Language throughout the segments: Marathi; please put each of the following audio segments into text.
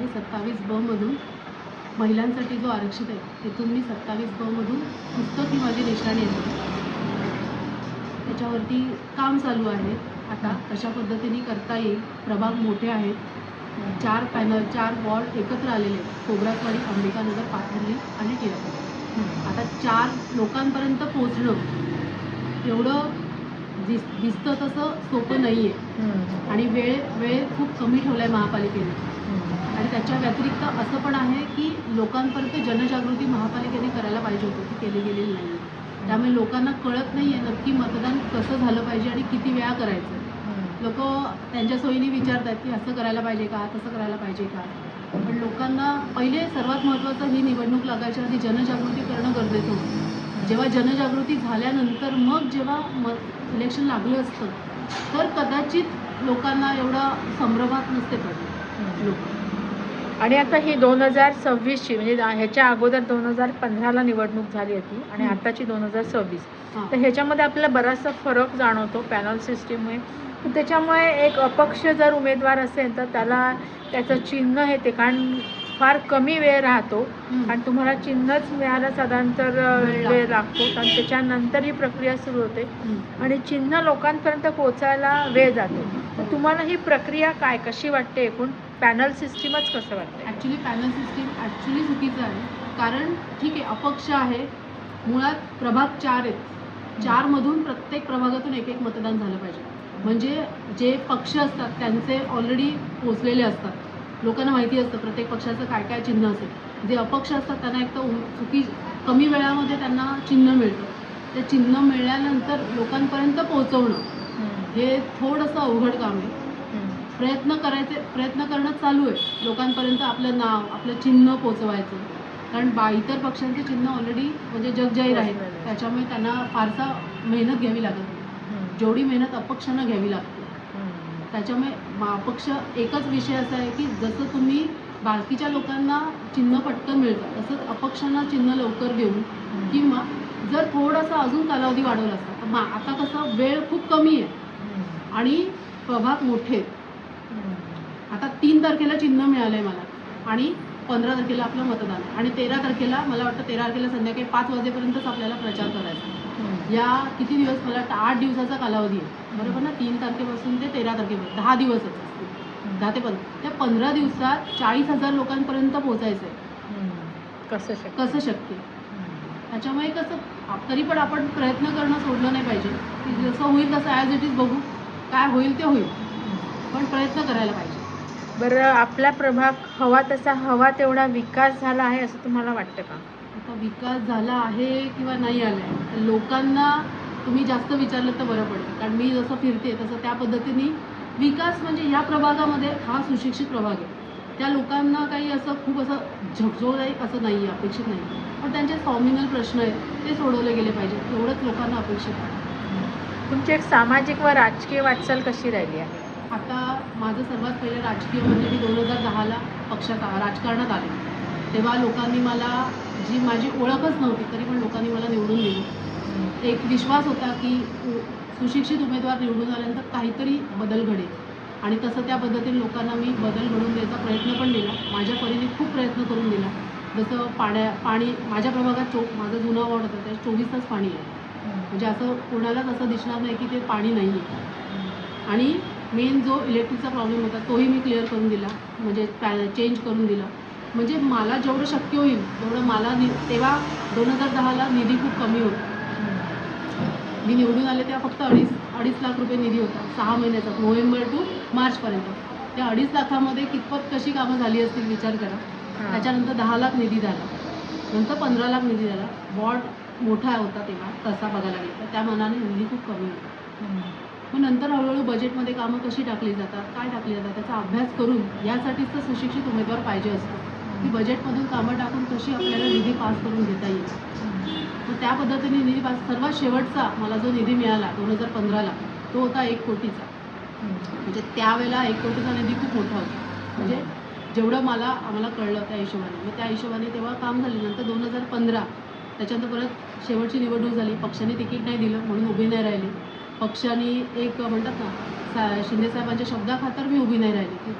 आहे 27 ब मधून महिलांसाठी जो आरक्षित आहे तिथून मी 27 ब मधून पुस्तक ही माझी निशाणी आहे. त्याच्यावरती काम चालू आहे. आता कशा पद्धतीने करता येईल. प्रभाग मोठे आहेत. 4 पॅनल 4 वॉर्ड एकत्र आलेले आहेत. खोब्रासवाडी, अंबिकानगर, पाथर्डी आणि टिळक. आता 4 लोकांपर्यंत पोचणं एवढं दिसतं तसं सोपं नाही आहे. आणि वेळ खूप कमी ठेवला आहे महापालिकेने. आणि त्याच्या व्यतिरिक्त असं पण आहे की लोकांपर्यंत जनजागृती महापालिकेने करायला पाहिजे होती, ती केली गेलेली नाही आहे. त्यामुळे लोकांना कळत नाही आहे नक्की मतदान कसं झालं पाहिजे आणि किती वेळा करायचं. लोक त्यांच्या सोयीने विचारतात की असं करायला पाहिजे का, तसं करायला पाहिजे का. पण लोकांना पहिले सर्वात महत्त्वाचं ही निवडणूक लागायच्या आधी जनजागृती करणं गरजेचं होतं. जेव्हा जनजागृती झाल्यानंतर मग जेव्हा इलेक्शन लागलं असतं तर कदाचित लोकांना एवढा संभ्रमात नसते पडले लोक. आणि आता ही 2026ची म्हणजे ह्याच्या अगोदर 2015ला निवडणूक झाली होती आणि आताची 2026. तर ह्याच्यामध्ये आपल्याला बराचसा फरक जाणवतो पॅनल सिस्टीममुळे. त्याच्यामुळे एक अपक्ष जर उमेदवार असेल तर त्याला त्याचं चिन्ह हे ते, कारण फार कमी वेळ राहतो आणि तुम्हाला चिन्हच मिळायला साधारणतः वेळ लागतो आणि त्याच्यानंतर ही प्रक्रिया सुरू होते आणि चिन्ह लोकांपर्यंत पोहोचायला वेळ जातो. तर तुम्हाला ही प्रक्रिया काय कशी वाटते एकूण? पॅनल सिस्टीमच कसं वाटतं? ॲक्च्युली पॅनल सिस्टीम चुकीचं आहे. कारण ठीक आहे अपक्ष आहे, मुळात प्रभाग 4 आहेत. 4 मधून प्रत्येक प्रभागातून एक मतदान झालं पाहिजे. म्हणजे जे पक्ष असतात त्यांचे ऑलरेडी पोचलेले असतात. लोकांना माहिती असतं प्रत्येक पक्षाचं काय काय चिन्ह असेल. जे अपक्ष असतात त्यांना एक तर कमी वेळामध्ये त्यांना चिन्ह मिळतं. ते चिन्ह मिळाल्यानंतर लोकांपर्यंत पोहोचवणं हे थोडंसं अवघड काम आहे. प्रयत्न करणं चालू आहे लोकांपर्यंत आपलं नाव आपलं चिन्ह पोचवायचं. कारण इतर पक्षांचे चिन्ह ऑलरेडी म्हणजे जगजाहीर आहेत. त्याच्यामुळे त्यांना फारसा मेहनत घ्यावी लागत नाही जेवढी मेहनत अपक्षांना घ्यावी लागते. त्याच्यामुळे अपक्ष एकच विषय असा आहे की जसं तुम्ही बाकीच्या लोकांना चिन्ह पटकन मिळतं तसंच अपक्षांना चिन्ह लवकर देऊन किंवा जर थोडासा अजून कालावधी वाढवला असता तर आता कसं वेळ खूप कमी आहे आणि प्रभाग मोठे आहेत. आता 3 तारखेला चिन्ह मिळालं आहे मला आणि 15 तारखेला आपलं मतदान आणि 13 तारखेला मला वाटतं 13 तारखेला संध्याकाळी 5 वाजेपर्यंतच आपल्याला प्रचार करायचा. या किती दिवस मला वाटतं 8 दिवसाचा कालावधी आहे बरोबर ना. 3 तारखेपासून ते 13 तारखेपर्यंत 10 दिवसच असतील. 10 ते 15 त्या 15 दिवसात 40,000 लोकांपर्यंत पोहोचायचं आहे. कसं शक्य? त्याच्यामुळे कसं तरी पण आपण प्रयत्न करणं सोडलं नाही पाहिजे की जसं होईल तसं ॲज इट इज बघू काय होईल ते होईल पण प्रयत्न करायला पाहिजे. बरं आपला प्रभाग हवा तेवढा विकास झाला आहे असं तुम्हाला वाटतं का? आता विकास झाला आहे किंवा नाही आला आहे लोकांना तुम्ही जास्त विचारलं तर बरं पडेल. कारण मी जसं फिरते तसं त्या पद्धतीने विकास म्हणजे या प्रभागामध्ये हा सुशिक्षित प्रभाग आहे. त्या लोकांना काही असं खूप असं झगझोळदायक असं नाही आहे अपेक्षित नाही. पण त्यांचे कॉम्युनल प्रश्न आहेत ते सोडवले गेले पाहिजे एवढंच लोकांना अपेक्षित आहे. तुमची एक सामाजिक व राजकीय वाटचाल कशी राहिली आहे? आता माझं सर्वात पहिलं राजकीय म्हणजे मी 2010ला राजकारणात आले. तेव्हा लोकांनी मला जी माझी ओळखच नव्हती तरी पण लोकांनी मला निवडून दिलं. एक विश्वास होता की सुशिक्षित उमेदवार निवडून आल्यानंतर काहीतरी बदल घडेल आणि तसं त्या पद्धतीने लोकांना मी बदल घडवून द्यायचा प्रयत्न पण दिला. माझ्या परीने खूप प्रयत्न करून दिला. जसं पाणी माझ्या प्रभागात माझं जुना वॉर्ड होतं त्यात 24 तास पाणी आहे. म्हणजे असं कोणालाच असं दिसणार नाही की ते पाणी नाही आहे. आणि मेन जो इलेक्ट्रिकचा प्रॉब्लेम होता तोही मी क्लिअर करून दिला म्हणजे चेंज करून दिला. म्हणजे मला जेवढं शक्य होईल तेवढं मला तेव्हा 2010ला निधी खूप कमी होता. मी निवडून आले तेव्हा फक्त अडीच लाख रुपये निधी होता 6 महिन्याचा नोव्हेंबर टू मार्चपर्यंत. त्या 2.5 लाखामध्ये कितपत कशी कामं झाली असतील विचार करा. त्याच्यानंतर 10 लाख निधी झाला नंतर 15 लाख निधी झाला. वॉर्ड मोठा होता तेव्हा तसा बघायला गेला तर त्या मानाने निधी खूप कमी होता. मग नंतर हळूहळू बजेटमध्ये कामं कशी टाकली जातात काय टाकली जातात त्याचा अभ्यास करून यासाठीच तर सुशिक्षित उमेदवार पाहिजे असतो की बजेटमधून कामं टाकून कशी आपल्याला निधी पास करून घेता येईल. तर त्या पद्धतीने निधी पास सर्वात शेवटचा मला जो निधी मिळाला 2015ला तो होता 1 कोटीचा. म्हणजे त्यावेळेला 1 कोटीचा निधी खूप मोठा होता. म्हणजे जेवढं आम्हाला कळलं त्या हिशोबाने मग त्या हिशोबाने तेव्हा काम झाले. नंतर 2015 त्याच्यानंतर परत शेवटची निवडणूक झाली. पक्षाने तिकीट नाही दिलं म्हणून उभी नाही राहिली. पक्षाने एक म्हणतात ना शिंदेसाहेबांच्या शब्दाखातर मी उभी नाही राहिली की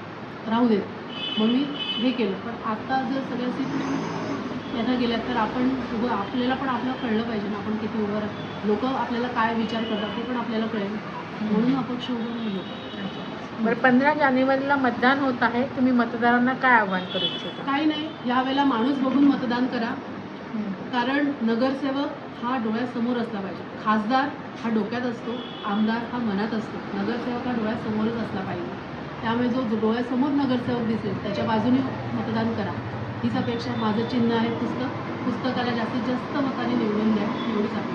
राहू देत मग मी हे केलं. पण आता जर सगळ्या सीट यांना गेल्या तर आपण उभं आपल्याला पण आपलं कळलं पाहिजे ना, आपण किती उभं राहतो. लोक आपल्याला काय विचार करतात ते पण आपल्याला कळेल, म्हणून अपक्ष उभं राहिलो. बरं, 15 जानेवारीला मतदान होत आहे, तुम्ही मतदारांना काय आव्हान करू इच्छिता? काही नाही, यावेळेला माणूस बघून मतदान करा. कारण नगरसेवक हा डोळ्यासमोर असला पाहिजे. खासदार हा डोक्यात असतो, आमदार हा मनात असतो, नगरसेवक हा डोळ्यासमोरच असला पाहिजे. त्यामुळे जो डोळ्यासमोर नगरसेवक दिसेल त्याच्या बाजूने मतदान करा. हीच अपेक्षा. माझं चिन्ह आहे पुस्तक. पुस्तकाला जास्तीत जास्त मताने निवडून द्या, एवढीच अपेक्षा.